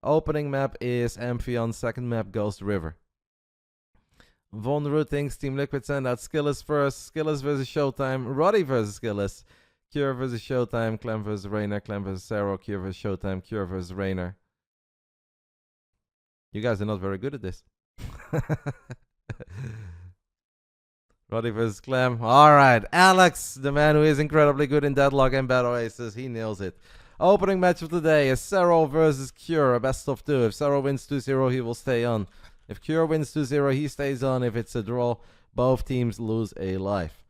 Opening map is Amphion. Second map, Ghost River. Von Rootings, Team Liquid send out Skillis first. Skillis versus Showtime. Roddy versus Skillis. Cure versus Showtime. Clem versus Reynor. Clem versus Serral. Cure versus Showtime. Cure versus Reynor. You guys are not very good at this. Roddy versus Clem. Alright. Alex, the man who is incredibly good in Deadlock and Battle Aces. He nails it. Opening match of the day is Serral versus Cure. A best of 2. If Serral wins 2-0, he will stay on. If Cure wins 2-0, he stays on. If it's a draw, both teams lose a life.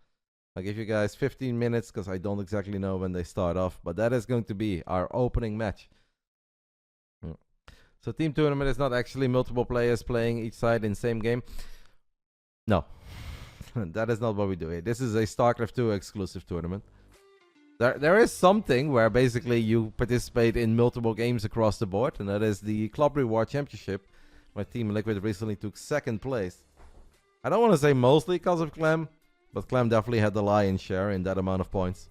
I'll give you guys 15 minutes because I don't exactly know when they start off. But that is going to be our opening match. So team tournament is not actually multiple players playing each side in the same game. No. That is not what we do here. This is a Starcraft 2 exclusive tournament. There is something where basically you participate in multiple games across the board. And that is the Club Reward Championship. My Team Liquid recently took 2nd place. I don't want to say mostly because of Clem. But Clem definitely had the lion's share in that amount of points.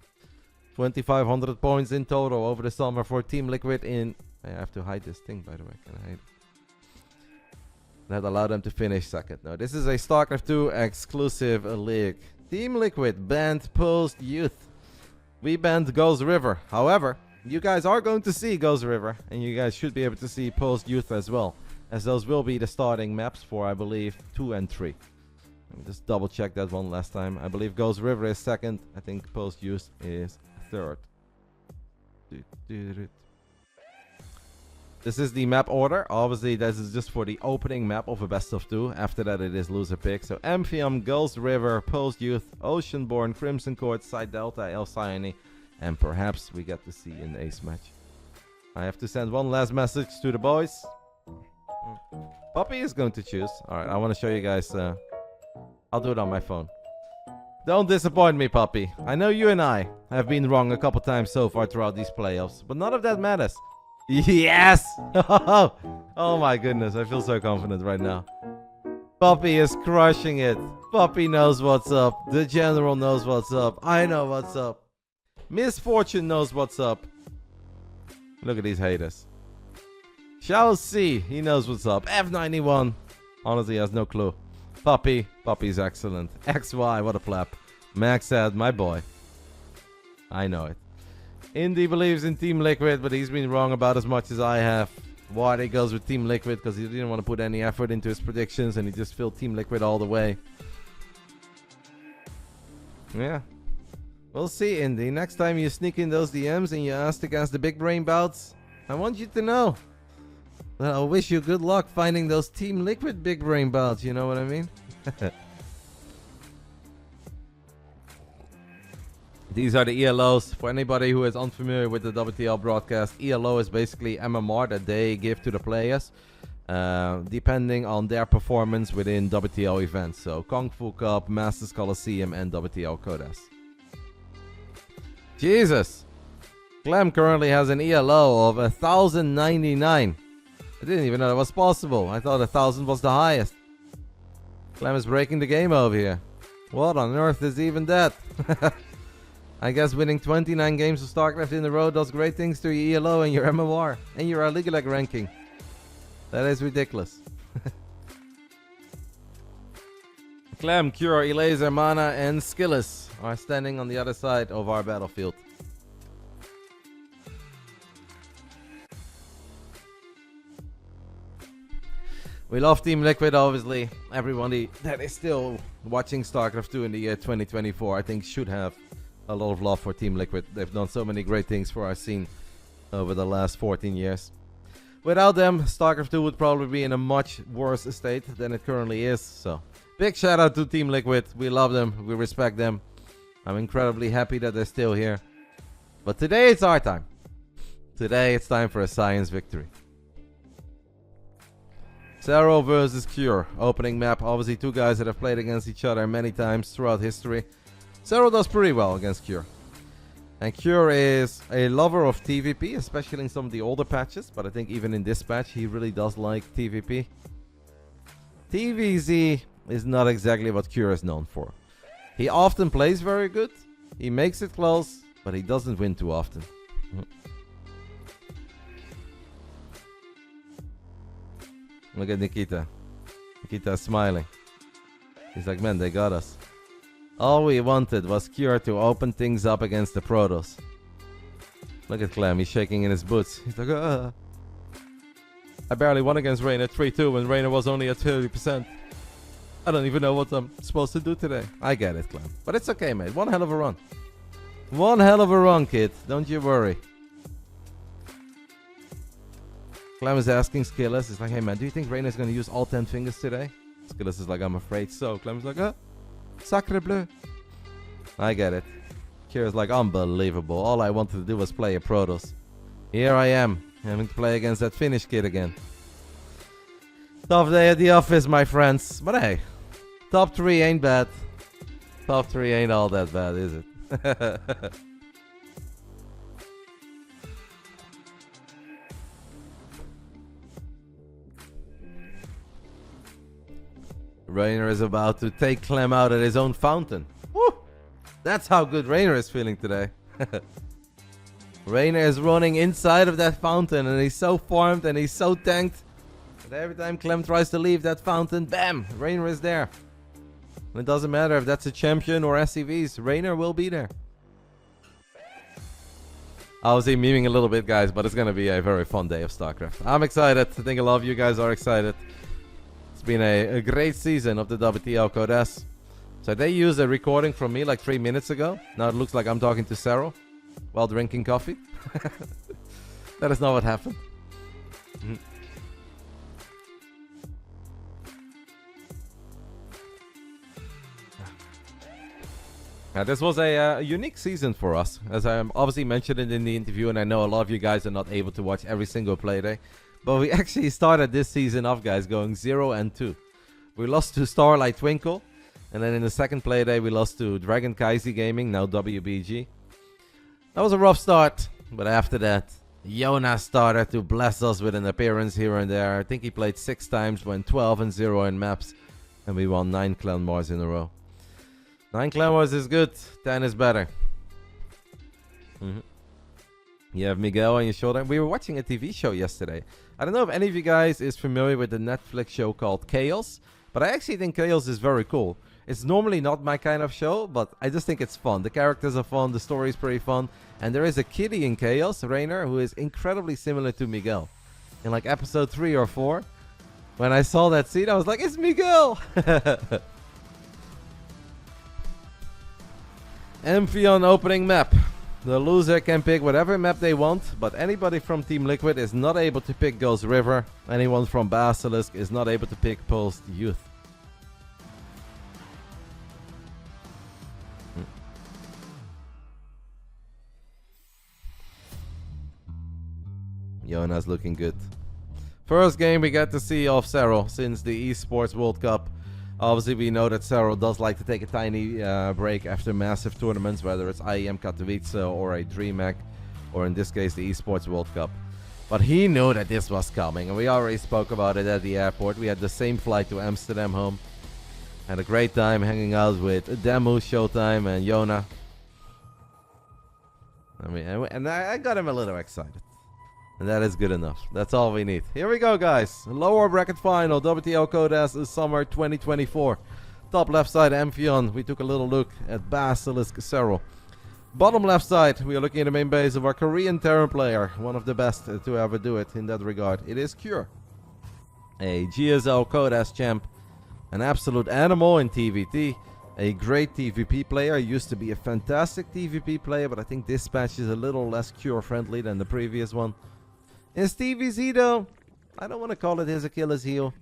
2,500 points in total over the summer for Team Liquid in... I have to hide this thing, by the way. Can I hide it? That allowed them to finish 2nd. No, this is a StarCraft 2 exclusive league. Team Liquid banned Post Youth. We banned Ghost River. However, you guys are going to see Ghost River. And you guys should be able to see Post Youth as well. As those will be the starting maps for, I believe, 2 and 3. Let me just double check that one last time. I believe Ghost River is 2nd. I think Post Youth is 3rd. This is the map order. Obviously, this is just for the opening map of a best of 2. After that, it is loser pick. So, Amphion, Ghost River, Post Youth, Oceanborn, Crimson Court, Side Delta, Alcyone, and perhaps we get to see an ace match. I have to send one last message to the boys. Puppy is going to choose. Alright, I want to show you guys. I'll do it on my phone. Don't disappoint me, Puppy. I know you and I have been wrong a couple times so far throughout these playoffs, but none of that matters. Yes! Oh my goodness, I feel so confident right now. Puppy is crushing it. Puppy knows what's up. The General knows what's up. I know what's up. Misfortune knows what's up. Look at these haters. Shall see. He knows what's up. F91. Honestly, has no clue. Puppy's excellent. XY, what a plap. Max said, my boy. I know it. Indy believes in Team Liquid, but he's been wrong about as much as I have. Wardy goes with Team Liquid because he didn't want to put any effort into his predictions and he just filled Team Liquid all the way. Yeah. We'll see, Indy. Next time you sneak in those DMs and you ask against the big brain bouts, I want you to know that I wish you good luck finding those Team Liquid big brain bouts, you know what I mean? These are the ELOs. For anybody who is unfamiliar with the WTL broadcast, ELO is basically MMR that they give to the players, depending on their performance within WTL events. So Kung Fu Cup, Masters Coliseum, and WTL Codas. Jesus! Clem currently has an ELO of 1,099. I didn't even know that was possible. I thought 1,000 was the highest. Clem is breaking the game over here. What on earth is even that? I guess winning 29 games of StarCraft in a row does great things to your ELO and your MMR and your League ranking. That is ridiculous. Clem, Cure, Elaser, Mana, and Skillis are standing on the other side of our battlefield. We love Team Liquid, obviously. Everybody that is still watching StarCraft 2 in the year 2024, I think should have a lot of love for Team Liquid. They've done so many great things for our scene over the last 14 years. Without them, StarCraft 2 would probably be in a much worse state than it currently is. So, big shout out to Team Liquid. We love them. We respect them. I'm incredibly happy that they're still here. But today it's our time. Today it's time for a science victory. Serral versus Cure. Opening map. Obviously, two guys that have played against each other many times throughout history. Serral does pretty well against Cure. And Cure is a lover of TVP, especially in some of the older patches. But I think even in this patch, he really does like TVP. TVZ is not exactly what Cure is known for. He often plays very good. He makes it close, but he doesn't win too often. Look at Nikita. Nikita's smiling. He's like, man, they got us. All we wanted was Cure to open things up against the Protoss. Look at Clem, he's shaking in his boots. He's like, ah. I barely won against Reynor 3-2 when Reynor was only at 30%. I don't even know what I'm supposed to do today. I get it, Clem. But it's okay, mate. One hell of a run. One hell of a run, kid. Don't you worry. Clem is asking Skillis. He's like, hey, man, do you think Reynor's going to use all 10 fingers today? Skillis is like, I'm afraid so. Clem's like, sacre bleu. I get it. Kira's like, unbelievable. All I wanted to do was play a Protoss. Here I am, having to play against that Finnish kid again. Tough day at the office, my friends. But hey, top 3 ain't bad. Top 3 ain't all that bad, is it? Reynor is about to take Clem out at his own fountain. Woo! That's how good Reynor is feeling today. Reynor is running inside of that fountain and he's so farmed and he's so tanked that every time Clem tries to leave that fountain, bam! Reynor is there. And it doesn't matter if that's a champion or SCVs, Reynor will be there. I was memeing a little bit, guys, but it's going to be a very fun day of StarCraft. I'm excited. I think a lot of you guys are excited. It's been a great season of the WTL Code S. So they used a recording from me like 3 minutes ago. Now it looks like I'm talking to Serral while drinking coffee. That is not what happened. Now, this was a unique season for us, as I obviously mentioned it in the interview, and I know a lot of you guys are not able to watch every single playday. But we actually started this season off, guys, going 0-2. We lost to Starlight Twinkle, and then in the second playday we lost to Dragon Kaisi Gaming, now WBG. That was a rough start, but after that, Jonas started to bless us with an appearance here and there. I think he played 6 times, went 12-0 in maps, and we won 9 Clan Wars in a row. 9 Clan Wars is good, 10 is better. You have Miguel on your shoulder. We were watching a TV show yesterday. I don't know if any of you guys is familiar with the Netflix show called Chaos, but I actually think Chaos is very cool. It's normally not my kind of show, but I just think it's fun. The characters are fun, the story is pretty fun, and there is a kitty in Chaos, Reynor, who is incredibly similar to Miguel. In like episode 3 or 4, when I saw that scene, I was like, it's Miguel! Amphion opening map. The loser can pick whatever map they want, but anybody from Team Liquid is not able to pick Ghost River. Anyone from Basilisk is not able to pick Post Youth. Jonas looking good. First game we get to see of Serral since the Esports World Cup. Obviously, we know that Serral does like to take a tiny break after massive tournaments, whether it's IEM Katowice or a DreamHack, or in this case, the Esports World Cup. But he knew that this was coming, and we already spoke about it at the airport. We had the same flight to Amsterdam home. Had a great time hanging out with Demu, Showtime, and Yona. I mean, and I got him a little excited. And that is good enough. That's all we need. Here we go, guys. Lower bracket final. WTL Code S is summer 2024. Top left side, Amphion. We took a little look at Basilisk Serral. Bottom left side, we are looking at the main base of our Korean Terran player. One of the best to ever do it in that regard. It is Cure. A GSL Code S champ. An absolute animal in TVT. A great TVP player. Used to be a fantastic TVP player, but I think this patch is a little less Cure friendly than the previous one. In Stevie Z, though, I don't want to call it his Achilles heel,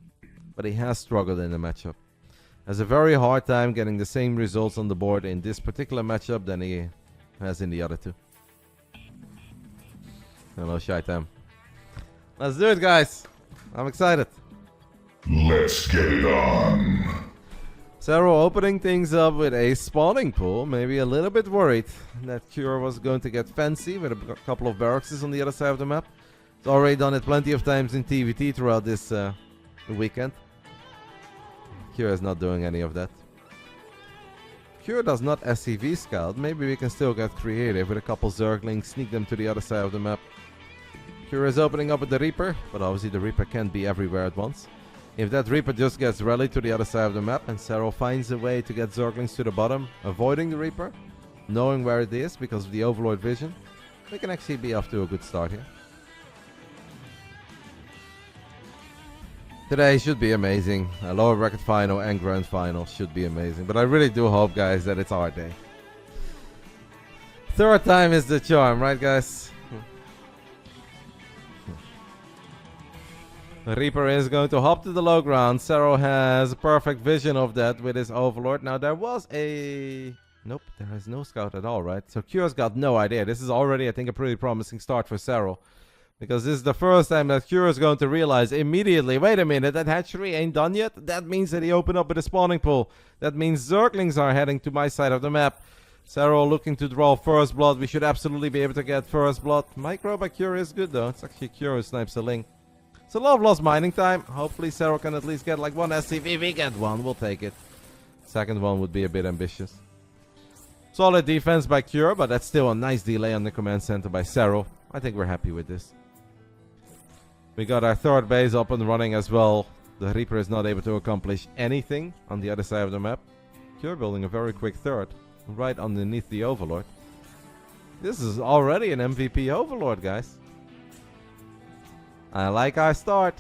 but he has struggled in the matchup. Has a very hard time getting the same results on the board in this particular matchup than he has in the other two. Hello, Shaitam. Let's do it, guys. I'm excited. Let's get it on. Serral opening things up with a spawning pool. Maybe a little bit worried that Cure was going to get fancy with a couple of barracks on the other side of the map. It's already done it plenty of times in TVT throughout this weekend. Cure is not doing any of that. Cure does not SCV scout. Maybe we can still get creative with a couple Zerglings, sneak them to the other side of the map. Cure is opening up with the Reaper, but obviously the Reaper can't be everywhere at once. If that Reaper just gets rallied to the other side of the map and Serral finds a way to get Zerglings to the bottom, avoiding the Reaper, knowing where it is because of the Overlord vision, we can actually be off to a good start here. Today should be amazing. A lower bracket final and grand final should be amazing. But I really do hope, guys, that it's our day. Third time is the charm, right, guys? The Reaper is going to hop to the low ground. Serral has a perfect vision of that with his Overlord. Now, there was a... Nope, there is no scout at all, right? So Cure's got no idea. This is already, I think, a pretty promising start for Serral. Because this is the first time that Cure is going to realize immediately, wait a minute, that hatchery ain't done yet? That means that he opened up with a spawning pool. That means Zerglings are heading to my side of the map. Serral looking to draw first blood. We should absolutely be able to get first blood. Micro by Cure is good, though. It's actually Cure who snipes a Ling. It's a lot of lost mining time. Hopefully Serral can at least get like one SCV. We get one, we'll take it. Second one would be a bit ambitious. Solid defense by Cure, but that's still a nice delay on the command center by Serral. I think we're happy with this. We got our third base up and running as well. The Reaper is not able to accomplish anything on the other side of the map. Cure building a very quick third, right underneath the Overlord. This is already an MVP Overlord, guys. I like our start.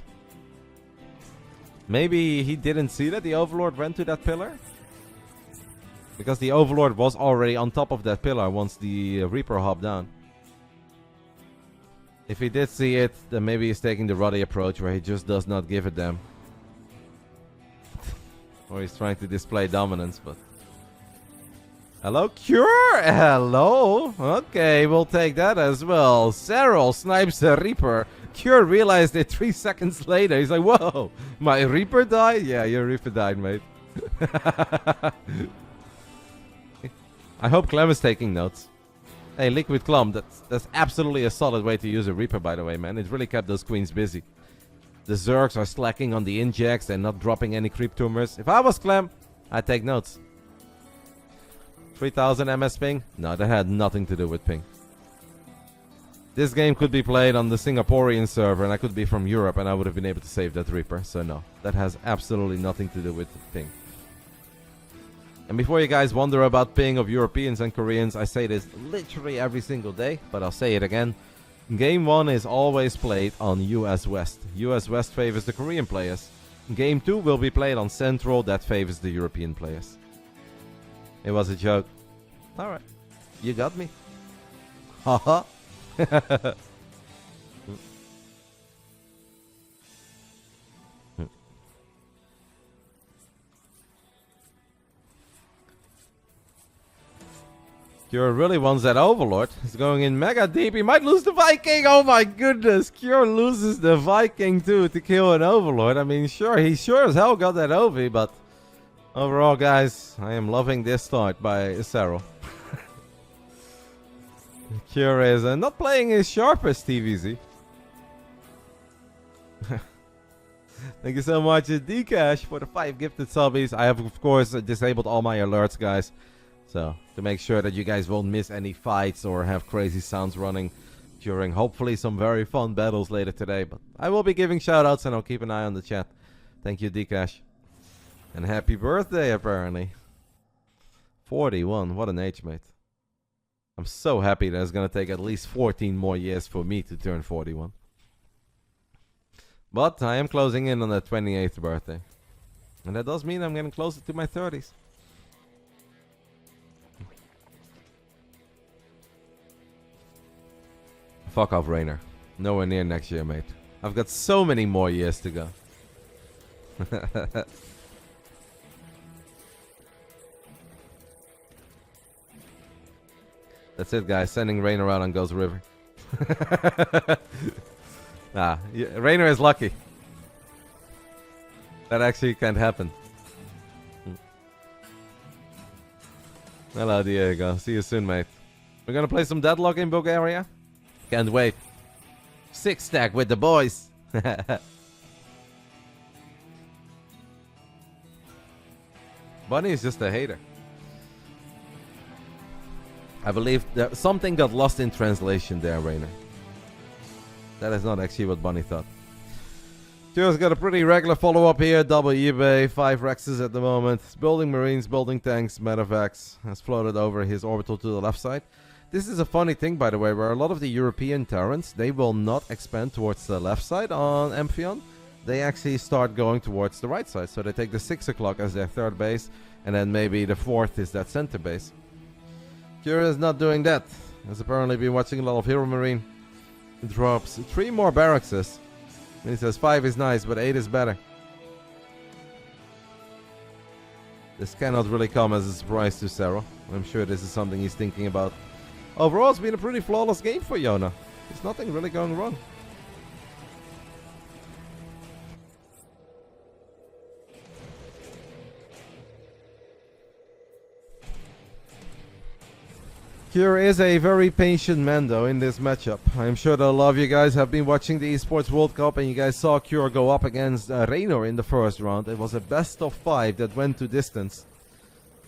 Maybe he didn't see that the Overlord went to that pillar? Because the Overlord was already on top of that pillar once the Reaper hopped down. If he did see it, then maybe he's taking the Ruddy approach where he just does not give a damn. Or he's trying to display dominance, but... Hello, Cure! Hello! Okay, we'll take that as well. Serral snipes the Reaper. Cure realized it 3 seconds later. He's like, whoa! My Reaper died? Yeah, your Reaper died, mate. I hope Clem is taking notes. Hey, Liquid Clum, that's absolutely a solid way to use a Reaper, by the way, man. It really kept those queens busy. The Zergs are slacking on the injects and not dropping any creep tumors. If I was Clem, I'd take notes. 3000 MS ping? No, that had nothing to do with ping. This game could be played on the Singaporean server and I could be from Europe and I would have been able to save that Reaper. So no, that has absolutely nothing to do with ping. And before you guys wonder about ping of Europeans and Koreans, I say this literally every single day, but I'll say it again. Game 1 is always played on US West. US West favors the Korean players. Game 2 will be played on Central, that favors the European players. It was a joke. Alright, you got me. Haha. Cure really wants that Overlord. He's going in mega deep. He might lose the Viking. Oh my goodness. Cure loses the Viking too to kill an Overlord. I mean, sure, he sure as hell got that OV, but overall, guys, I am loving this start by Serral. Cure is not playing his sharpest TVZ. Thank you so much, Dcash, for the 5 gifted subbies. I have, of course, disabled all my alerts, guys. So, to make sure that you guys won't miss any fights or have crazy sounds running during hopefully some very fun battles later today. But I will be giving shoutouts and I'll keep an eye on the chat. Thank you, Dcash. And happy birthday, apparently. 41, what an age, mate. I'm so happy that it's going to take at least 14 more years for me to turn 41. But I am closing in on the 28th birthday. And that does mean I'm getting closer to my 30s. Fuck off, Reynor. Nowhere near next year, mate. I've got so many more years to go. That's it, guys. Sending Reynor out on Ghost River. Nah, Reynor is lucky. That actually can't happen. Hello, Diego. See you soon, mate. We're gonna play some Deadlock in Bulgaria. Can't wait. 6 stack with the boys. Bunny is just a hater. I believe that something got lost in translation there, Reynor. That is not actually what Bunny thought. Kyo's got a pretty regular follow-up here. Double eBay, 5 Rexes at the moment. He's building Marines, building tanks. Medevacs has floated over his orbital to the left side. This is a funny thing, by the way, where a lot of the European Terrans, they will not expand towards the left side on Amphion. They actually start going towards the right side. So they take the 6 o'clock as their third base, and then maybe the fourth is that center base. Kyo is not doing that. Has apparently been watching a lot of Hero Marine. It drops 3 more barracks. And he says 5 is nice, but 8 is better. This cannot really come as a surprise to Serral. I'm sure this is something he's thinking about. Overall, it's been a pretty flawless game for Yona. There's nothing really going wrong. Kyo is a very patient man though in this matchup. I'm sure that a lot of you guys have been watching the Esports World Cup and you guys saw Kyo go up against Reynor in the first round. It was a best of 5 that went to distance.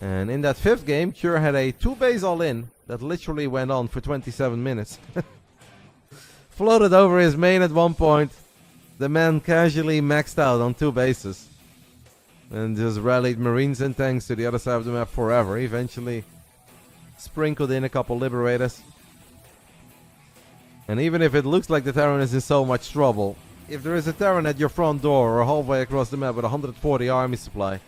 And in that 5th game, Kyo had a 2-base all-in that literally went on for 27 minutes. Floated over his main at one point. The man casually maxed out on 2 bases. And just rallied Marines and tanks to the other side of the map forever. Eventually sprinkled in a couple Liberators. And even if it looks like the Terran is in so much trouble, if there is a Terran at your front door or halfway across the map with 140 army supply,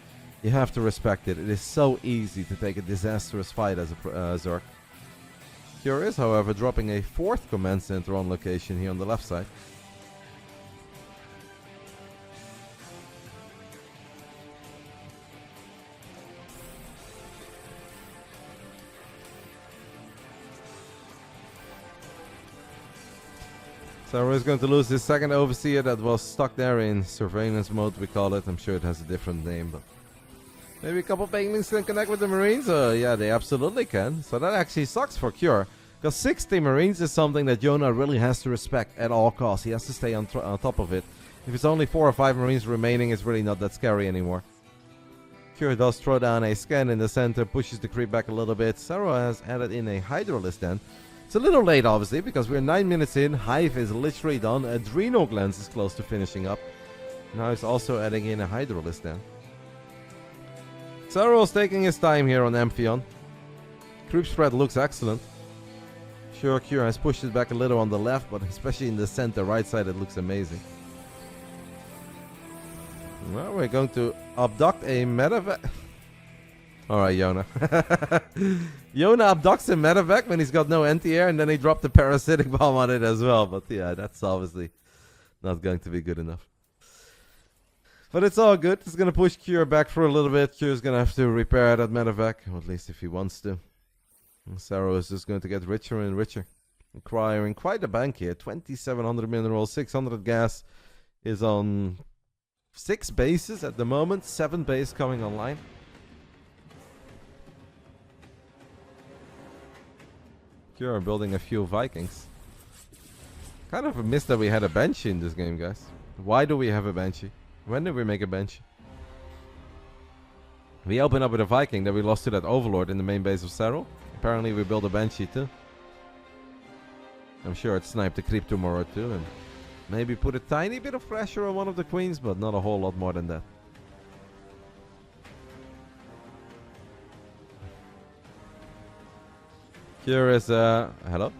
you have to respect it. It is so easy to take a disastrous fight as a Zerg. Kyo is, however, dropping a 4th command center on location here on the left side. So we're going to lose this second overseer that was stuck there in surveillance mode, we call it. I'm sure it has a different name, but maybe a couple of banglings can connect with the Marines? Yeah, they absolutely can. So that actually sucks for Kyo, because 60 Marines is something that Yona really has to respect at all costs. He has to stay on top of it. If it's only 4 or 5 Marines remaining, it's really not that scary anymore. Kyo does throw down a scan in the center, pushes the creep back a little bit. Serral has added in a Hydralisk then. It's a little late, obviously, because we're 9 minutes in. Hive is literally done. Adrenal Glands is close to finishing up. Now he's also adding in a Hydralisk then. Serral's taking his time here on Amphion. Creep spread looks excellent. Sure, Kyo has pushed it back a little on the left, but especially in the center right side, it looks amazing. Well, we're going to abduct a medevac. Alright, Yona. Yona abducts a medevac when he's got no anti-air, and then he dropped a parasitic bomb on it as well. But yeah, that's obviously not going to be good enough. But it's all good. It's going to push Kyo back for a little bit. Kyo's going to have to repair that medevac, or at least if he wants to. And Serral is just going to get richer and richer. Acquiring quite a bank here. 2,700 minerals, 600 gas. Is on 6 bases at the moment. 7 base coming online. Kyo are building a few Vikings. Kind of a miss that we had a Banshee in this game, guys. Why do we have a Banshee? When did we make a Banshee? We opened up with a Viking that we lost to that Overlord in the main base of Serral. Apparently we built a Banshee too. I'm sure it sniped the creep tomorrow too, and maybe put a tiny bit of pressure on one of the queens, but not a whole lot more than that. Here is hello.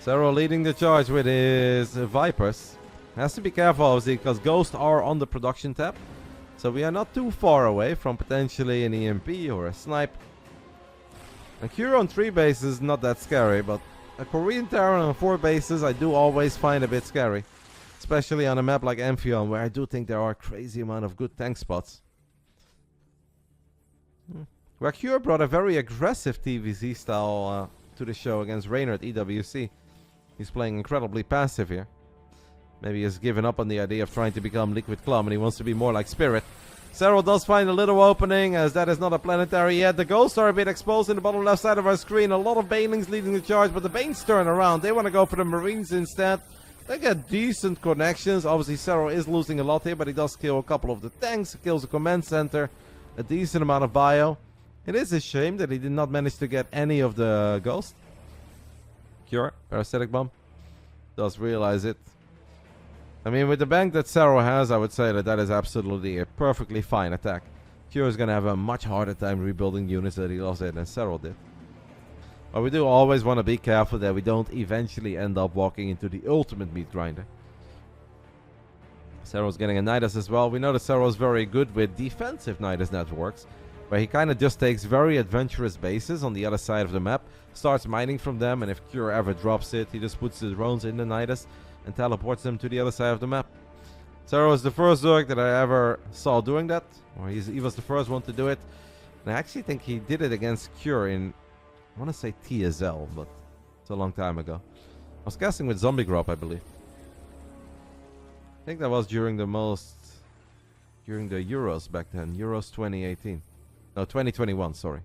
Serral leading the charge with his Vipers. Has to be careful obviously, because Ghosts are on the production tab. So we are not too far away from potentially an EMP or a snipe. A Kyo on 3 bases, not that scary, but a Korean Terran on 4 bases I do always find a bit scary. Especially on a map like Amphion, where I do think there are a crazy amount of good tank spots. Where Kyo brought a very aggressive TVZ style to the show against Reynor at EWC. He's playing incredibly passive here. Maybe he's given up on the idea of trying to become Liquid Club and he wants to be more like Spirit. Serral does find a little opening, as that is not a planetary yet. The Ghosts are a bit exposed in the bottom left side of our screen. A lot of Banelings leading the charge, but the Banes turn around. They want to go for the Marines instead. They get decent connections. Obviously Serral is losing a lot here, but he does kill a couple of the tanks. Kills the command center. A decent amount of bio. It is a shame that he did not manage to get any of the Ghosts. Cure, parasitic bomb. Does realize it. I mean, with the bank that Serral has, I would say that that is absolutely a perfectly fine attack. Cure is going to have a much harder time rebuilding units that he lost there than Serral did. But we do always want to be careful that we don't eventually end up walking into the ultimate meat grinder. Serral's getting a Nidus as well. We know that Serral is very good with defensive Nidus networks, where he kind of just takes very adventurous bases on the other side of the map, starts mining from them, and if Cure ever drops it, he just puts his drones in the Nidus and teleports them to the other side of the map. Serral is the first Zerg that I ever saw doing that, or he was the first one to do it. And I actually think he did it against Cure in, I want to say TSL, but it's a long time ago. I was guessing with Zombie Grub, I believe. I think that was during the Euros back then. Euros 2018. No, 2021, sorry.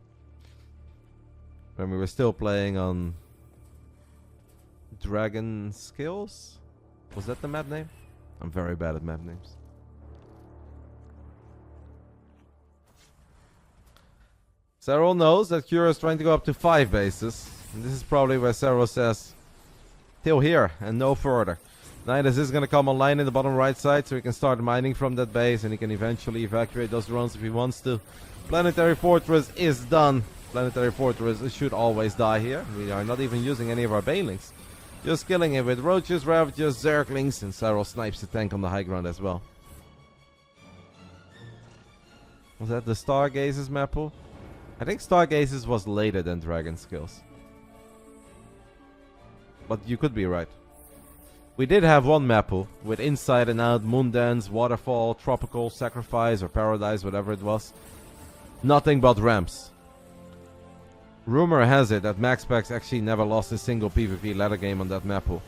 When we were still playing on Dragon Skills? Was that the map name? I'm very bad at map names. Serral knows that Cure is trying to go up to 5 bases. And this is probably where Serral says, till here and no further. Nidus is going to come online in the bottom right side, so he can start mining from that base, and he can eventually evacuate those drones if he wants to. Planetary Fortress is done. Planetary Fortress should always die here. We are not even using any of our Banelings. Just killing it with Roaches, Ravages, Zerglings, and Serral snipes the tank on the high ground as well. Was that the Stargazers map pool? I think Stargazers was later than Dragon Skills. But you could be right. We did have one map pool with Inside and Out, Moondance, Waterfall, Tropical, Sacrifice, or Paradise, whatever it was. Nothing but ramps. Rumor has it that MaxPax actually never lost a single PvP ladder game on that map pool.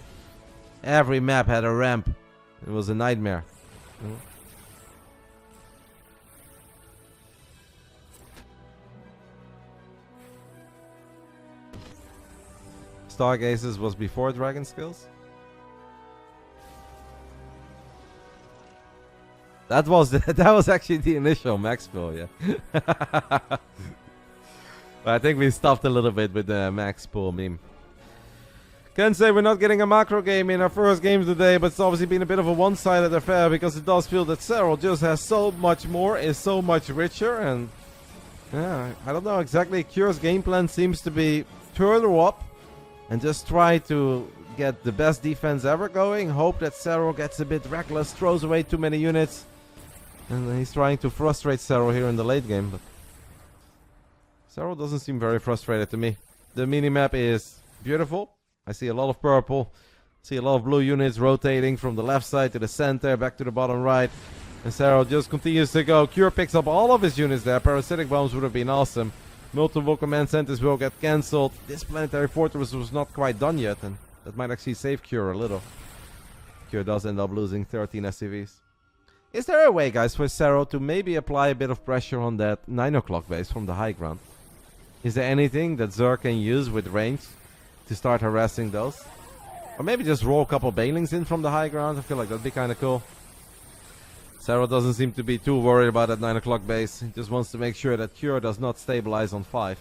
Every map had a ramp. It was a nightmare. Stargazers was before Dragon Skills? That was actually the initial max pool, yeah. But I think we stopped a little bit with the max pool meme. Can say we're not getting a macro game in our first game today, but it's obviously been a bit of a one-sided affair because it does feel that Serral just has so much more, is so much richer, and yeah, I don't know exactly. Cure's game plan seems to be further up and just try to get the best defense ever going. Hope that Serral gets a bit reckless, throws away too many units. And he's trying to frustrate Serral here in the late game, but Serral doesn't seem very frustrated to me. The minimap is beautiful. I see a lot of purple. See a lot of blue units rotating from the left side to the center, back to the bottom right. And Serral just continues to go. Cure picks up all of his units there. Parasitic bombs would have been awesome. Multiple command centers will get cancelled. This planetary fortress was not quite done yet, and that might actually save Cure a little. Cure does end up losing 13 SCVs. Is there a way, guys, for Serral to maybe apply a bit of pressure on that 9 o'clock base from the high ground? Is there anything that Zerg can use with range to start harassing those? Or maybe just roll a couple Banelings in from the high ground. I feel like that'd be kind of cool. Serral doesn't seem to be too worried about that 9 o'clock base. He just wants to make sure that Cure does not stabilize on 5.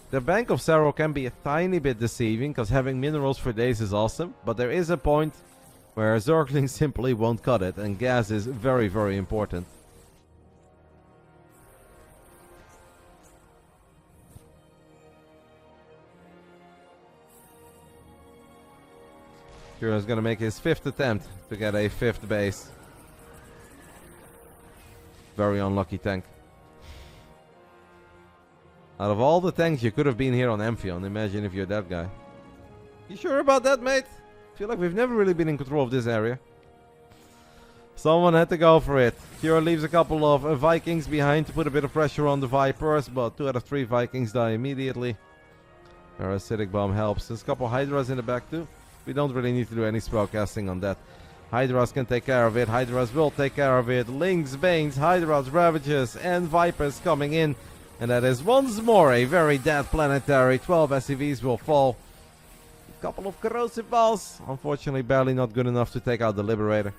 The bank of Serral can be a tiny bit deceiving, because having minerals for days is awesome. But there is a point where Zerglings simply won't cut it, and gas is very, very important. Cure is going to make his 5th attempt to get a 5th base. Very unlucky tank. Out of all the tanks you could have been here on Amphion, imagine if you're that guy. You sure about that, mate? I feel like we've never really been in control of this area. Someone had to go for it. Cure leaves a couple of Vikings behind to put a bit of pressure on the Vipers, but 2 out of 3 Vikings die immediately. Parasitic Bomb helps. There's a couple Hydras in the back too. We don't really need to do any spellcasting on that. Hydras can take care of it. Hydras will take care of it. Lynx, Banes, Hydras, Ravages, and Vipers coming in. And that is once more a very dead planetary. 12 SCVs will fall. A couple of corrosive balls. Unfortunately, barely not good enough to take out the Liberator.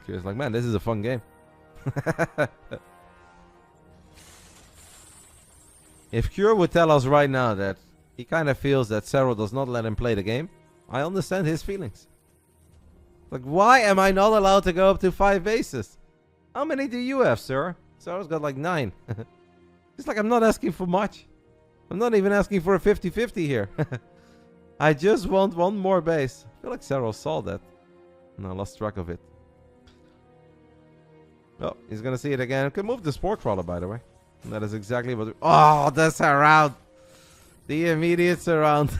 Cure's like, man, this is a fun game. If Cure would tell us right now that he kind of feels that Serral does not let him play the game, I understand his feelings. Like, why am I not allowed to go up to 5 bases? How many do you have, sir? Sarah's got like 9. It's like I'm not asking for much. I'm not even asking for a 50-50 here. I just want one more base. I feel like Serral saw that. And I lost track of it. Oh, he's gonna see it again. Can move the sport crawler, by the way. And that is exactly what... Oh, the surround! The immediate surround.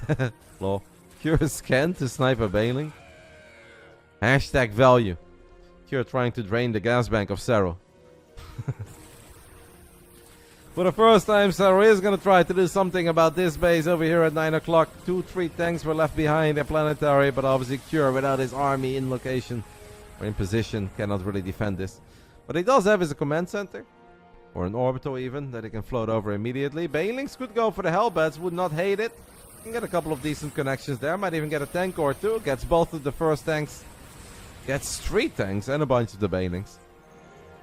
Lol. Cure scan to snipe a Bailing. Hashtag value. Cure trying to drain the gas bank of Serral. For the first time, Serral is going to try to do something about this base over here at 9 o'clock. 2-3 tanks were left behind a planetary, but obviously Cure without his army in location or in position cannot really defend this. What he does have is a command center, or an orbital even, that he can float over immediately. Bailings could go for the Hellbats, would not hate it. Can get a couple of decent connections there, might even get a tank or two. Gets both of the first tanks, gets 3 tanks and a bunch of the Bailings.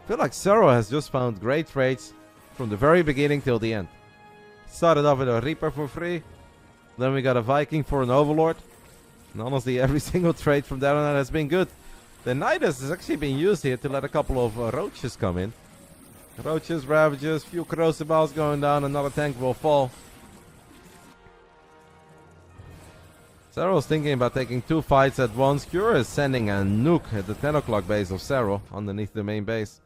I feel like Serral has just found great trades from the very beginning till the end. Started off with a Reaper for free, then we got a Viking for an Overlord. And honestly, every single trade from there on out has been good. The Nidus has actually been used here to let a couple of Roaches come in. Roaches, Ravagers, few corrosive balls going down, another tank will fall. Serral's thinking about taking 2 fights at once. Cure is sending a nuke at the 10 o'clock base of Serral underneath the main base.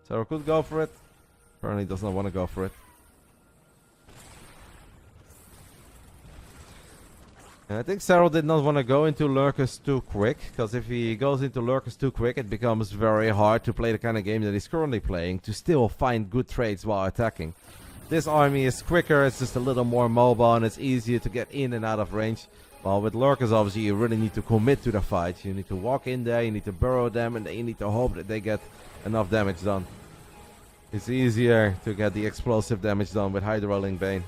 Serral could go for it. Apparently does not want to go for it. And I think Serral did not want to go into Lurkers too quick, because if he goes into Lurkers too quick, it becomes very hard to play the kind of game that he's currently playing, to still find good trades while attacking. This army is quicker, it's just a little more mobile, and it's easier to get in and out of range. While with Lurkers, obviously, you really need to commit to the fight. You need to walk in there, you need to burrow them, and then you need to hope that they get enough damage done. It's easier to get the explosive damage done with Hydrolink Bane.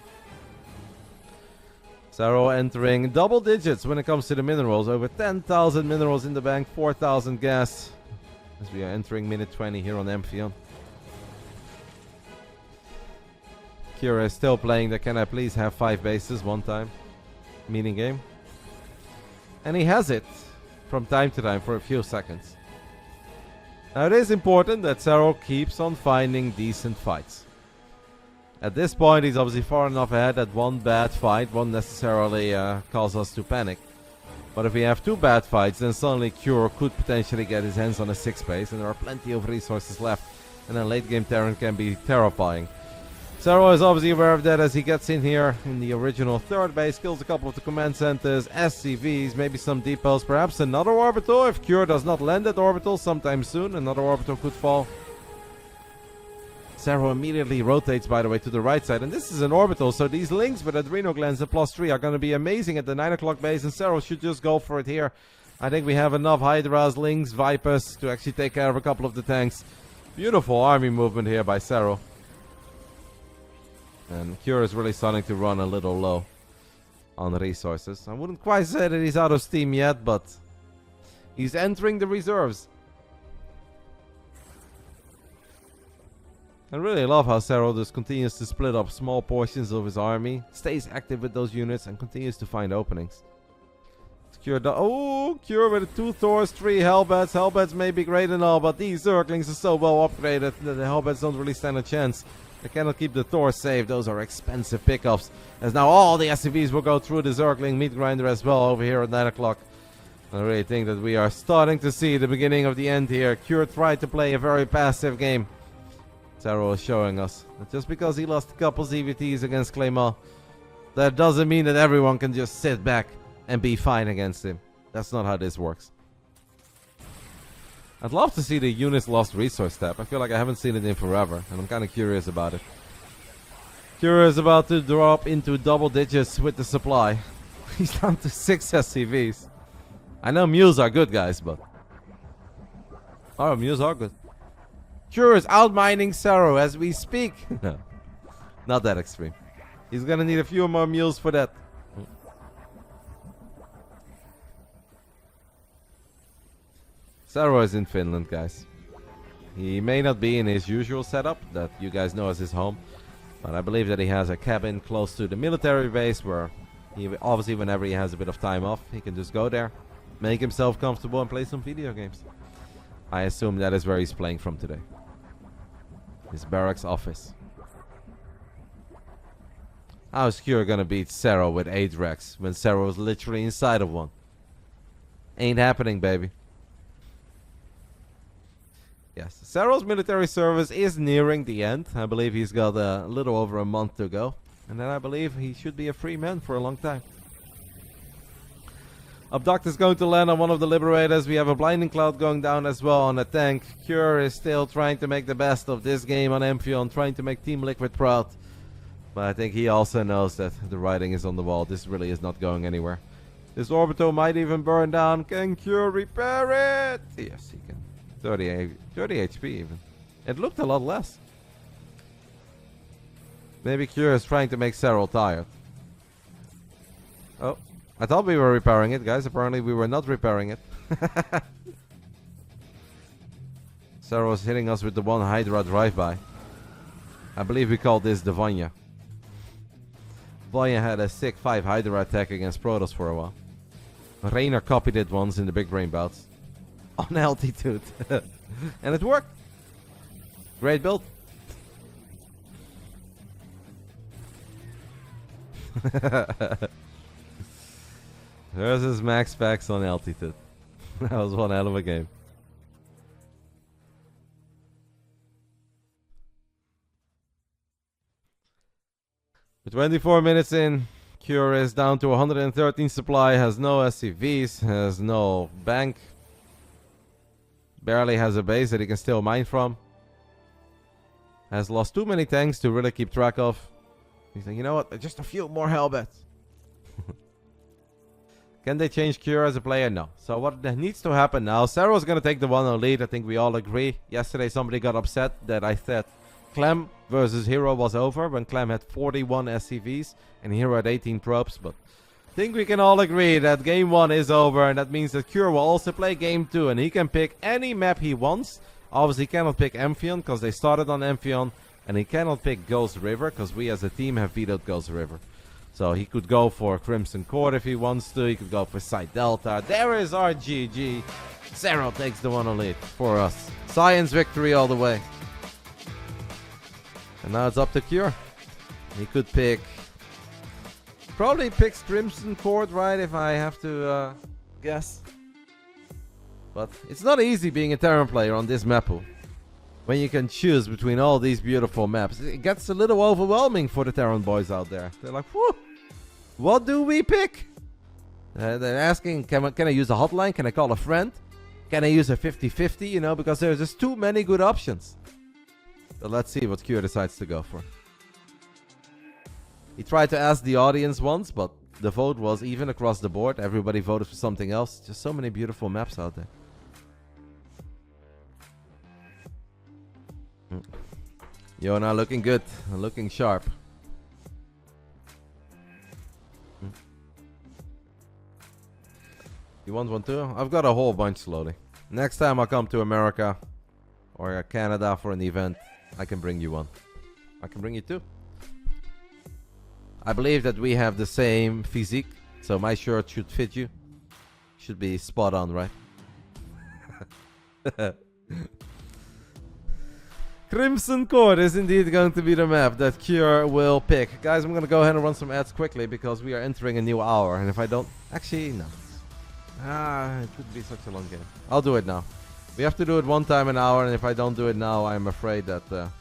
Serral entering double digits when it comes to the minerals. Over 10,000 minerals in the bank, 4,000 gas. As we are entering minute 20 here on Amphion. Kira is still playing the can I please have 5 bases one time meeting game. And he has it from time to time for a few seconds. Now it is important that Serral keeps on finding decent fights. At this point he's obviously far enough ahead that one bad fight won't necessarily cause us to panic. But if we have 2 bad fights, then suddenly Cure could potentially get his hands on a 6 base, and there are plenty of resources left. And then late game Terran can be terrifying. Serral is obviously aware of that as he gets in here in the original 3rd base, kills a couple of the command centers, SCVs, maybe some depots, perhaps another orbital. If Cure does not land at orbital sometime soon, another orbital could fall. Serral immediately rotates, by the way, to the right side, and this is an orbital, so these links with Adrenal Glands at +3 are going to be amazing at the 9 o'clock base, and Serral should just go for it here. I think we have enough Hydras, Lynx, Vipers to actually take care of a couple of the tanks. Beautiful army movement here by Serral. And Cure is really starting to run a little low on resources. I wouldn't quite say that he's out of steam yet, but he's entering the reserves. I really love how Serral just continues to split up small portions of his army, stays active with those units, and continues to find openings. Cure Cure with 2 Thors, 3 Hellbats. Hellbats may be great and all, but these Zerglings are so well upgraded that the Hellbats don't really stand a chance. They cannot keep the Thors safe. Those are expensive pickups. As now all the SCVs will go through the Zergling meat grinder as well over here at 9 o'clock. I really think that we are starting to see the beginning of the end here. Cure tried to play a very passive game. Serral is showing us that just because he lost a couple ZVTs against Claymore, that doesn't mean that everyone can just sit back and be fine against him. That's not how this works. I'd love to see the units lost resource tab. I feel like I haven't seen it in forever, and I'm kind of curious about it. Cure is about to drop into double digits with the supply. He's down to 6 SCVs. I know Mules are good, guys, but... Oh, Mules are good. Cure is outmining Serral as we speak. No, not that extreme. He's gonna need a few more Mules for that. Serral is in Finland, guys. He may not be in his usual setup that you guys know as his home, but I believe that he has a cabin close to the military base where Obviously, whenever he has a bit of time off, he can just go there, make himself comfortable, and play some video games. I assume that is where he's playing from today. His barracks office. How's Cure gonna beat Serral with 8 Rex when Serral was literally inside of one? Ain't happening, baby. Yes, Serral's military service is nearing the end. I believe he's got a little over a month to go. And then I believe he should be a free man for a long time. Abduct is going to land on one of the Liberators. We have a Blinding Cloud going down as well on a tank. Cure is still trying to make the best of this game on Amphion, trying to make Team Liquid proud. But I think he also knows that the writing is on the wall. This really is not going anywhere. This Orbital might even burn down. Can Cure repair it? Yes, he can. 30 HP even. It looked a lot less. Maybe Cure is trying to make Serral tired. Oh, I thought we were repairing it, guys. Apparently we were not repairing it. Serral was hitting us with the one Hydra drive-by. I believe we called this the Vanya. Vanya had a sick 5 Hydra attack against Protoss for a while. Reynor copied it once in the big brain bouts. On altitude. And it worked. Great build. There's his max packs on altitude. That was one hell of a game. With 24 minutes in, Cure is down to 113 supply, has no SCVs, has no bank. Barely has a base that he can still mine from. Has lost too many tanks to really keep track of. He's like, you know what? Just a few more Hellbats. Can they change Cure as a player? No. So what needs to happen now? Serral's going to take the 1-0 lead. I think we all agree. Yesterday somebody got upset that I said Clem versus Hero was over when Clem had 41 SCVs and Hero had 18 probes. But I think we can all agree that game 1 is over, and that means that Cure will also play game 2 and he can pick any map he wants. Obviously he cannot pick Amphion because they started on Amphion, and he cannot pick Ghost River because we as a team have vetoed Ghost River. So he could go for Crimson Court if he wants to. He could go for Side Delta. There is our GG. Serral takes the 1-0 lead for us. Science victory all the way. And now it's up to Cure. He could pick... Probably picks Crimson Court, right? If I have to guess. But it's not easy being a Terran player on this map pool. When you can choose between all these beautiful maps. It gets a little overwhelming for the Terran boys out there. They're like, whew, what do we pick? They're asking, can I use a hotline? Can I call a friend? Can I use a 50-50? You know, because there's just too many good options. So let's see what Cure decides to go for. He tried to ask the audience once, but the vote was even across the board. Everybody voted for something else. Just so many beautiful maps out there. Yona looking good, looking sharp. You want one too? I've got a whole bunch slowly. Next time I come to America or Canada for an event, I can bring you one. I can bring you two. I believe that we have the same physique, so my shirt should fit you. Should be spot on, right? Crimson Court is indeed going to be the map that Cure will pick. Guys, I'm going to go ahead and run some ads quickly because we are entering a new hour. And if I don't... Actually, no. It would be such a long game. I'll do it now. We have to do it one time an hour, and if I don't do it now, I'm afraid that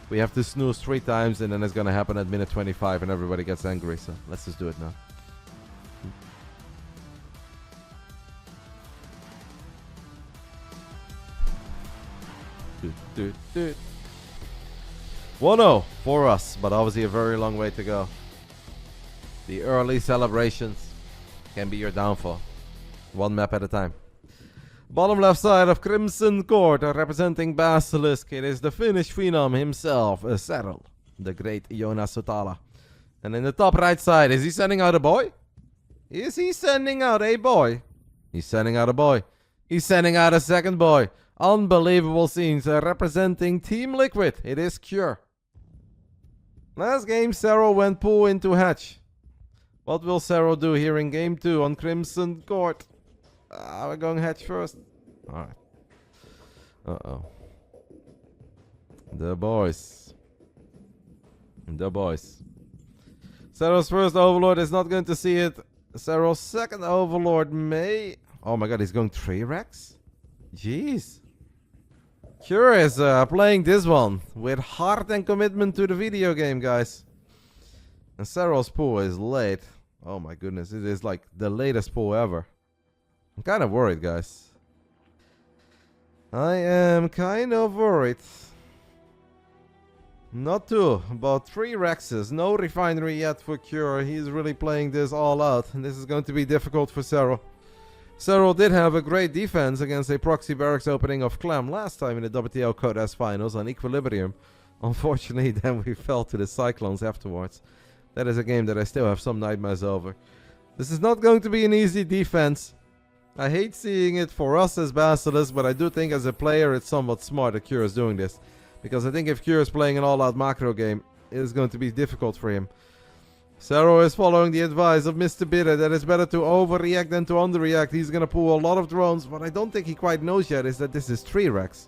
we have to snooze 3 times, and then it's going to happen at minute 25 and everybody gets angry. So let's just do it now. 1-0 for us, but obviously a very long way to go. The early celebrations can be your downfall. One map at a time. Bottom left side of Crimson Court, representing Basilisk. It is the Finnish phenom himself, Serral, the great Jonas Sotala. And in the top right side, is he sending out a boy? Is he sending out a boy? He's sending out a boy. He's sending out a second boy. Unbelievable scenes representing Team Liquid. It is Cure. Last game, Serral went pool into hatch. What will Serral do here in game 2 on Crimson Court? We're going hedge first. Alright. Uh-oh. The boys. The boys. Serral's first Overlord is not going to see it. Serral's second Overlord may... Oh my god, he's going 3 racks? Jeez. Curious playing this one with heart and commitment to the video game, guys. And Serral's pool is late. Oh my goodness, it is like the latest pool ever. I'm kind of worried, guys. I am kind of worried. Not 2, but 3 Rexes. No refinery yet for Cure. He's really playing this all out. And this is going to be difficult for Serral. Serral did have a great defense against a proxy barracks opening of Clem last time in the WTL Code S finals on Equilibrium. Unfortunately, then we fell to the Cyclones afterwards. That is a game that I still have some nightmares over. This is not going to be an easy defense. I hate seeing it for us as Basilisk, but I do think as a player it's somewhat smart that Cure is doing this. Because I think if Cure is playing an all-out macro game, it is going to be difficult for him. Serral is following the advice of Mr. Bitter that it's better to overreact than to underreact. He's going to pull a lot of drones. What I don't think he quite knows yet is that this is 3 racks.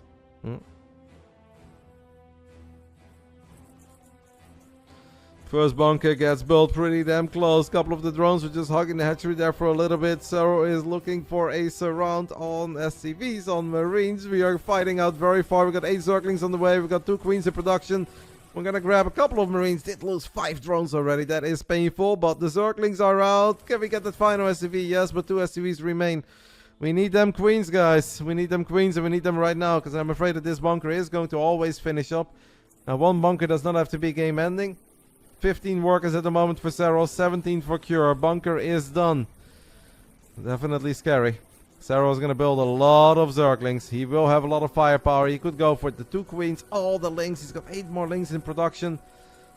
First bunker gets built pretty damn close. Couple of the drones were just hugging the hatchery there for a little bit. Serral is looking for a surround on SCVs, on Marines. We are fighting out very far. We got 8 Zerglings on the way. We got 2 Queens in production. We're gonna grab a couple of Marines. Did lose 5 drones already. That is painful, but the Zerglings are out. Can we get that final SCV? Yes, but 2 SCVs remain. We need them Queens, guys. We need them Queens, and we need them right now, because I'm afraid that this bunker is going to always finish up. Now, 1 bunker does not have to be game ending. 15 workers at the moment for Serral, 17 for Cure. Bunker is done. Definitely scary. Serral is going to build a lot of Zerglings. He will have a lot of firepower. He could go for the 2 Queens, all the Lings. He's got 8 more Lings in production.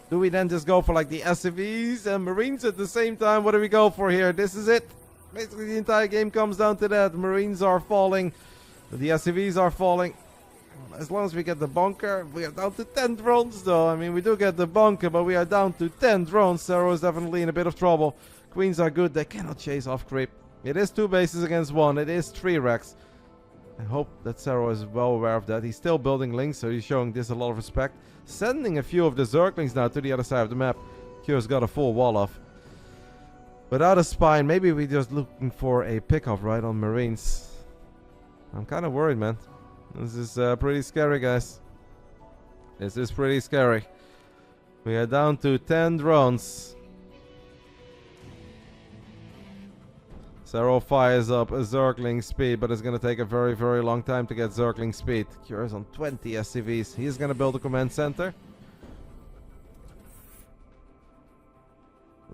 Do we then just go for like the SCVs and Marines at the same time? What do we go for here? This is it. Basically the entire game comes down to that. Marines are falling. The SCVs are falling. As long as we get the bunker, we are down to 10 drones though. I mean, we do get the bunker, but we are down to 10 drones. Serral is definitely in a bit of trouble. Queens are good. They cannot chase off creep. It is 2 bases against 1. It is 3 racks. I hope that Serral is well aware of that. He's still building links, so he's showing this a lot of respect. Sending a few of the Zerglings now to the other side of the map. Cure's got a full wall off. Without a spine, maybe we're just looking for a pickup right on Marines. I'm kind of worried, man. This is pretty scary, guys. This is pretty scary. We are down to 10 drones. Serral fires up a Zergling speed, but it's going to take a very, very long time to get Zergling speed. Cure is on 20 SCVs. He's going to build a command center.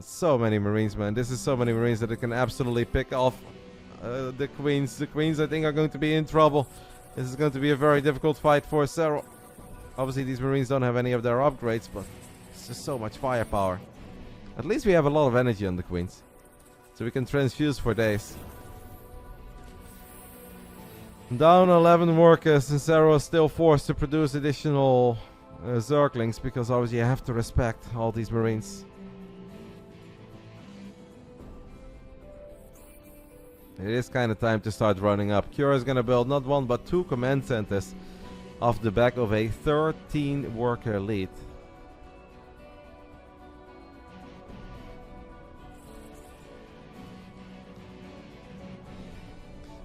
So many Marines, man. This is so many Marines that it can absolutely pick off the Queens. The Queens, I think, are going to be in trouble. This is going to be a very difficult fight for Serral. Obviously, these Marines don't have any of their upgrades, but it's just so much firepower. At least we have a lot of energy on the Queens. So we can transfuse for days. Down 11 workers, and Serral is still forced to produce additional Zerglings, because obviously you have to respect all these Marines. It is kind of time to start running up. Cure is going to build not 1 but 2 command centers off the back of a 13 worker lead.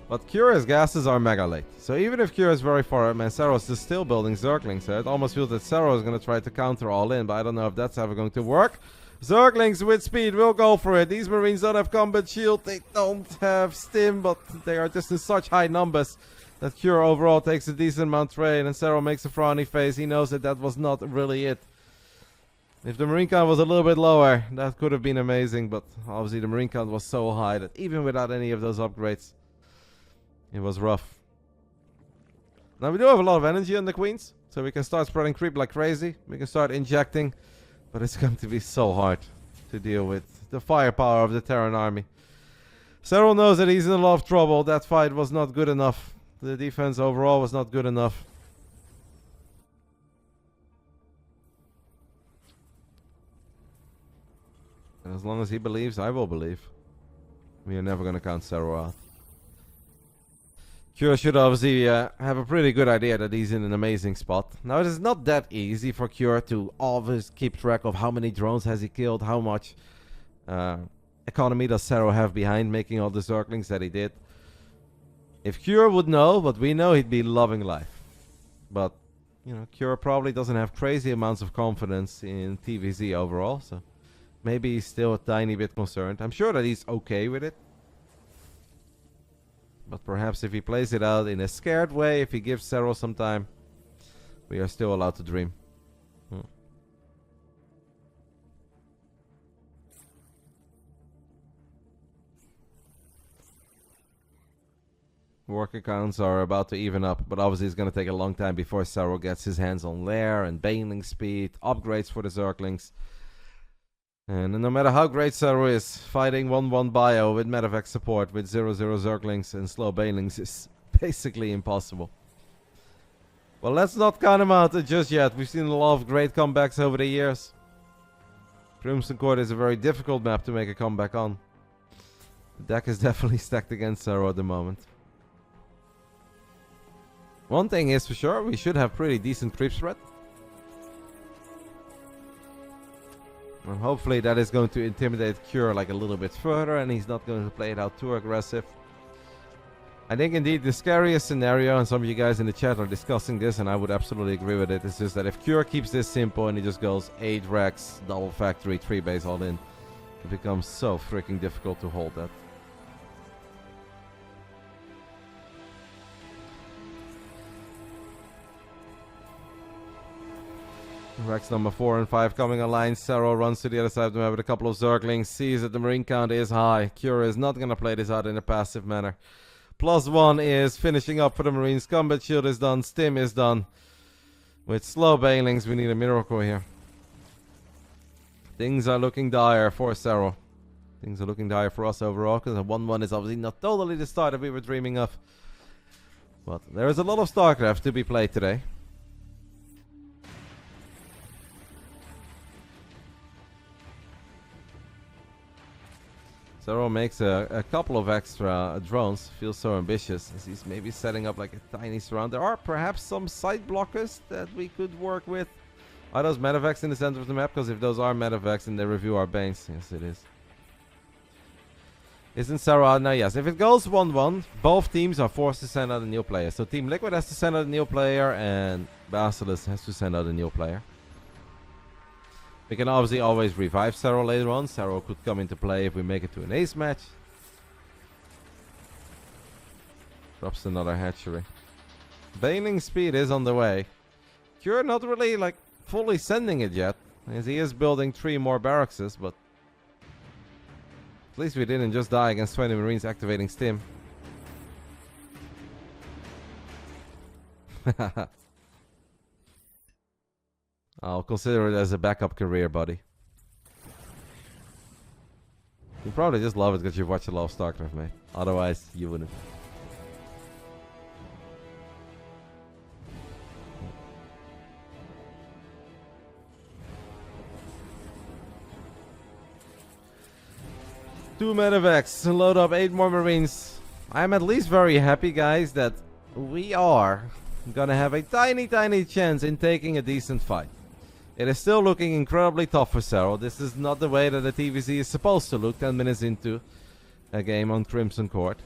But Cure's gases are mega late. So even if Cure is very far up, man, Serral is still building Zerglings. So it almost feels that Serral is going to try to counter all in, but I don't know if that's ever going to work. Zerglings with speed will go for it. These Marines don't have combat shield. They don't have stim, but they are just in such high numbers that Cure overall takes a decent amount of trade. And Serral makes a frowny face. He knows that that was not really it. If the Marine count was a little bit lower, that could have been amazing. But obviously the Marine count was so high that even without any of those upgrades, it was rough. Now we do have a lot of energy on the Queens, so we can start spreading creep like crazy. We can start injecting, but it's going to be so hard to deal with the firepower of the Terran army. Serral knows that he's in a lot of trouble. That fight was not good enough. The defense overall was not good enough. As long as he believes, I will believe. We are never gonna count Serral out. Cure should obviously have a pretty good idea that he's in an amazing spot. Now, it is not that easy for Cure to always keep track of how many drones has he killed, how much economy does Serral have behind making all the Zerglings that he did. If Cure would know what we know, he'd be loving life. But, you know, Cure probably doesn't have crazy amounts of confidence in TVZ overall, so maybe he's still a tiny bit concerned. I'm sure that he's okay with it. But perhaps if he plays it out in a scared way, if he gives Serral some time, we are still allowed to dream. Work accounts are about to even up, but obviously it's going to take a long time before Serral gets his hands on Lair and Baneling speed, upgrades for the Zerglings. And no matter how great Serral is, fighting 1-1 bio with medevac support with 0-0 Zerglings and slow Banelings is basically impossible. Well, let's not count him out just yet. We've seen a lot of great comebacks over the years. Crimson Court is a very difficult map to make a comeback on. The deck is definitely stacked against Serral at the moment. One thing is for sure, we should have pretty decent creep spread. And hopefully that is going to intimidate Cure like a little bit further, and he's not going to play it out too aggressive. I think indeed the scariest scenario, and some of you guys in the chat are discussing this, and I would absolutely agree with it, is just that if Cure keeps this simple and he just goes 8 Rex, double factory, 3 base all in, it becomes so freaking difficult to hold that. Rex number 4 and 5 coming online. Serral runs to the other side of the map with a couple of Zerglings. Sees that the Marine count is high. Cure is not going to play this out in a passive manner. +1 is finishing up for the Marines. Combat Shield is done. Stim is done. With slow Banelings, we need a miracle here. Things are looking dire for Serral. Things are looking dire for us overall, because a 1-1 is obviously not totally the start that we were dreaming of. But there is a lot of Starcraft to be played today. Serral makes a couple of extra drones. Feels so ambitious as he's maybe setting up like a tiny surround. There are perhaps some side blockers that we could work with. Are those medevacs in the center of the map? Because if those are medevacs and they review our Banes. Yes, it is. Isn't Serral out now? Yes. If it goes 1-1, both teams are forced to send out a new player. So Team Liquid has to send out a new player and Basilisk has to send out a new player. We can obviously always revive Serral later on. Serral could come into play if we make it to an ace match. Drops another hatchery. Baneling speed is on the way. Cure not really like fully sending it yet, as he is building 3 more barracks, but at least we didn't just die against 20 Marines activating Stim. I'll consider it as a backup career, buddy. You probably just love it because you watch a lot of Starcraft, mate. Otherwise, you wouldn't. Two medevacs, load up 8 more Marines. I'm at least very happy, guys, that we are gonna have a tiny chance in taking a decent fight. It is still looking incredibly tough for Serral. This is not the way that the TVZ is supposed to look 10 minutes into a game on Crimson Court.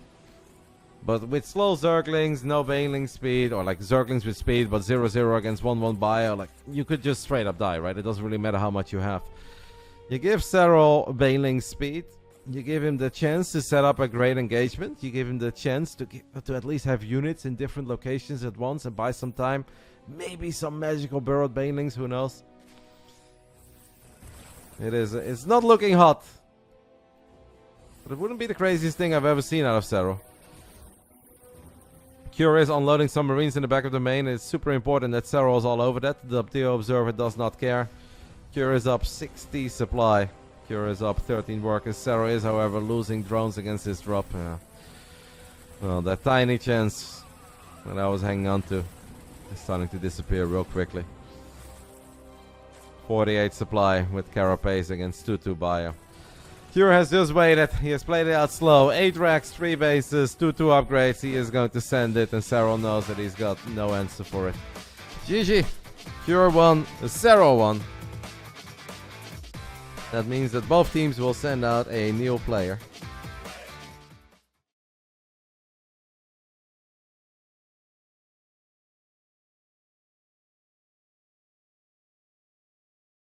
But with slow Zerglings, no Baneling speed, or like Zerglings with speed, but 0-0 against 1-1 bio, like you could just straight up die, right? It doesn't really matter how much you have. You give Serral Baneling speed, you give him the chance to set up a great engagement, you give him the chance to at least have units in different locations at once and buy some time. Maybe some magical burrowed Banelings, who knows? It's not looking hot. But it wouldn't be the craziest thing I've ever seen out of Serral. Cure is unloading some Marines in the back of the main. It's super important that Serral is all over that. The WTL Observer does not care. Cure is up 60 supply. Cure is up 13 workers. Serral is, however, losing drones against this drop. Well, that tiny chance that I was hanging on to is starting to disappear real quickly. 48 supply with Carapace against 2-2 bio. Cure has just waited. He has played it out slow. 8 racks, 3 bases, 2 upgrades. He is going to send it, and Serral knows that he's got no answer for it. GG. Cure won. Serral won. That means that both teams will send out a new player.